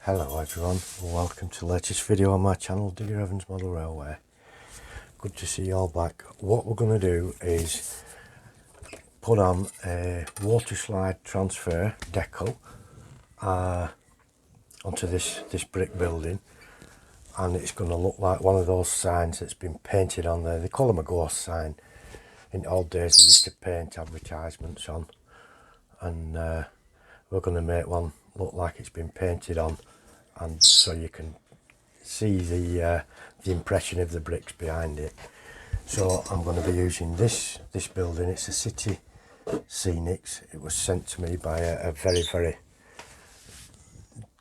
Hello everyone, welcome to the latest video on my channel, Digger Evans Model Railway. Good to see you all back. What we're going to do is put on a water slide transfer decal onto this brick building, and it's going to look like one of those signs that's been painted on there. They call them a ghost sign. In the old days they used to paint advertisements on, and we're going to make one look like it's been painted on, and so you can see the impression of the bricks behind it. So I'm going to be using this building. It's a City Scenics. It was sent to me by a very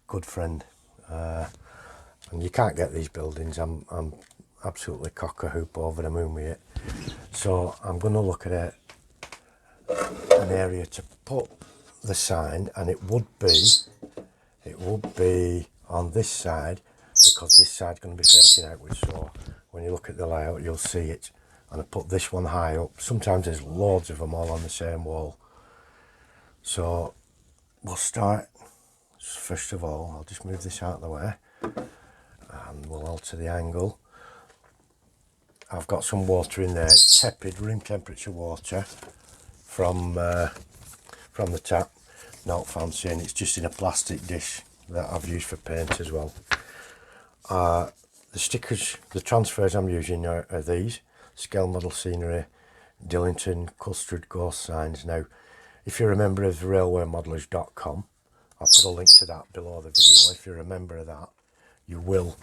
good friend, and you can't get these buildings. I'm absolutely cock-a-hoop over the moon with it. So I'm going to look at an area to put the sign, and it would be on this side, because this side's going to be facing outwards. So when you look at the layout, you'll see it. And I put this one high up. Sometimes there's loads of them all on the same wall. So we'll start. First of all, I'll just move this out of the way, and we'll alter the angle. I've got some water in there. It's tepid, room temperature water from the tap. Not fancy, and it's just in a plastic dish that I've used for paint as well. The stickers, the transfers I'm using are these scale model scenery, Dillington custard ghost signs. Now, if you're a member of railwaymodelers.com, I'll put a link to that below the video. If you're a member of that, you will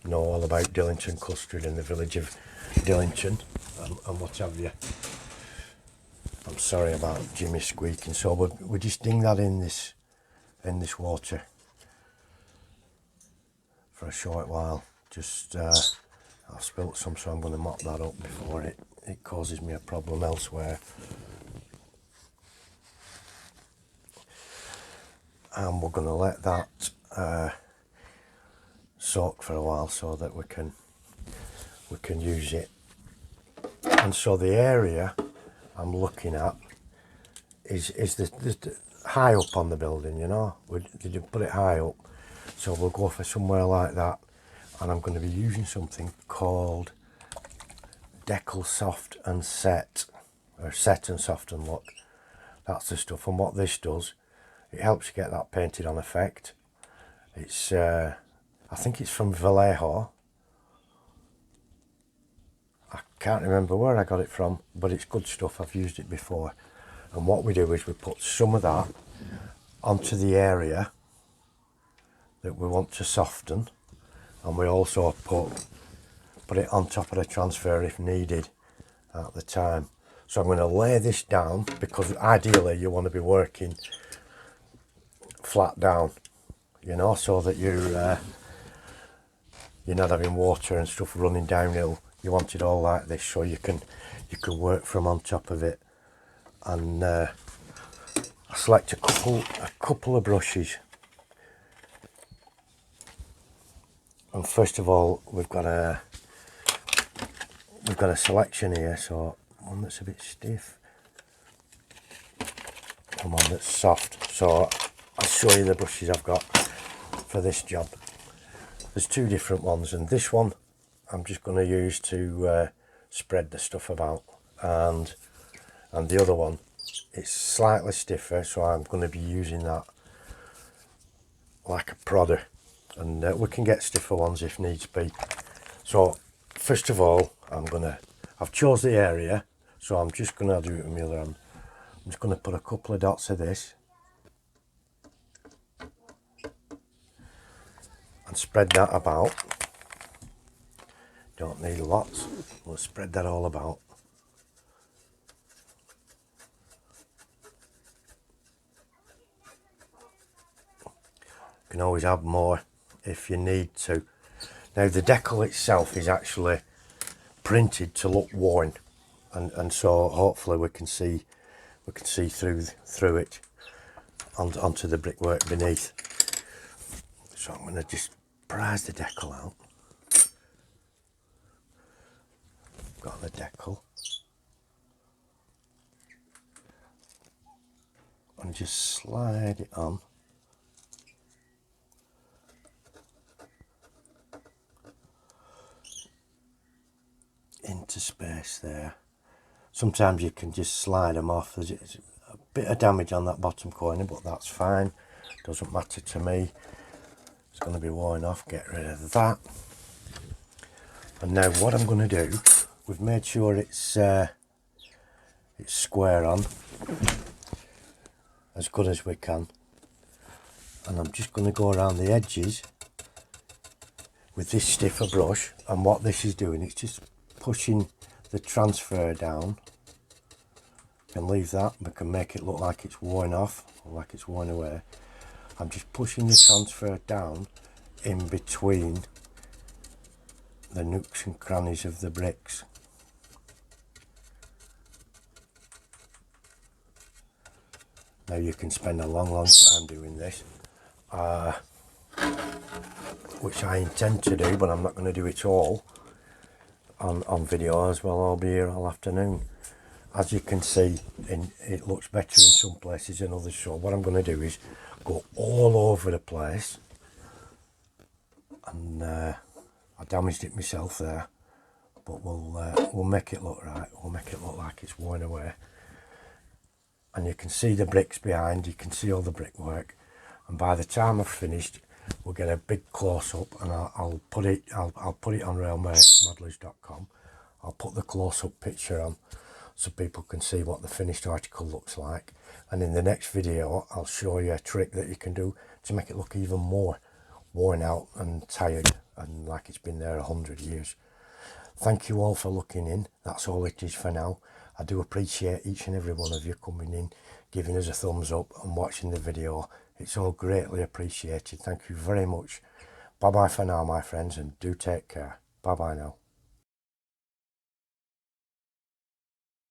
know all about Dillington custard and the village of Dillington and what have you. I'm sorry about Jimmy squeaking. So we just ding that in this water for a short while. Just I've spilt some, so I'm going to mop that up before it causes me a problem elsewhere. And we're going to let that soak for a while so that we can use it. And so the area I'm looking at is the high up on the building, you know. They did put it high up, so we'll go for somewhere like that. And I'm going to be using something called Decal Soft and Set, or Set and Soft and Look. That's the stuff. And what this does, it helps you get that painted on effect. It's I think it's from Vallejo. I can't remember where I got it from, but it's good stuff. I've used it before. And what we do is we put some of that onto the area that we want to soften, and we also put it on top of the transfer if needed at the time. So I'm going to lay this down, because ideally you want to be working flat down, you know, so that you're not having water and stuff running downhill. You want it all like this, so you can work from on top of it. And I select a couple of brushes. And first of all, we've got a selection here. So one that's a bit stiff and one that's soft. So I'll show you the brushes I've got for this job. There's two different ones, and this one I'm just going to use to spread the stuff about, and the other one, it's slightly stiffer, so I'm going to be using that like a prodder, and we can get stiffer ones if needs be. So first of all, I've chose the area, so I'm just going to do it with my other hand. I'm just going to put a couple of dots of this and spread that about. Don't need lots. We'll spread that all about. You can always add more if you need to. Now the decal itself is actually printed to look worn, and so hopefully we can see through it onto the brickwork beneath. So I'm going to just prise the decal out. Got the decal, and just slide it on place there. Sometimes you can just slide them off. There's a bit of damage on that bottom corner, but that's fine. Doesn't matter to me. It's going to be worn off. Get rid of that. And now what I'm going to do, we've made sure it's square on as good as we can, and I'm just going to go around the edges with this stiffer brush. And what this is doing, it's just pushing the transfer down. We can leave that, we can make it look like it's worn off or like it's worn away. I'm just pushing the transfer down in between the nooks and crannies of the bricks. Now you can spend a long time doing this, which I intend to do, but I'm not going to do it all on video, as well. I'll be here all afternoon. As you can see, it looks better in some places than others, so what I'm going to do is go all over the place. And I damaged it myself there, but we'll make it look right. We'll make it look like it's worn away. And you can see the bricks behind, you can see all the brickwork, and by the time I've finished, we'll get a big close-up, and I'll put it on railwaymodelers.com. I'll put the close-up picture on so people can see what the finished article looks like. And in the next video, I'll show you a trick that you can do to make it look even more worn out and tired and like it's been there 100 years. Thank you all for looking in. That's all it is for now. I do appreciate each and every one of you coming in, giving us a thumbs up and watching the video. It's all greatly appreciated. Thank you very much. Bye bye for now, my friends, and do take care. Bye bye now.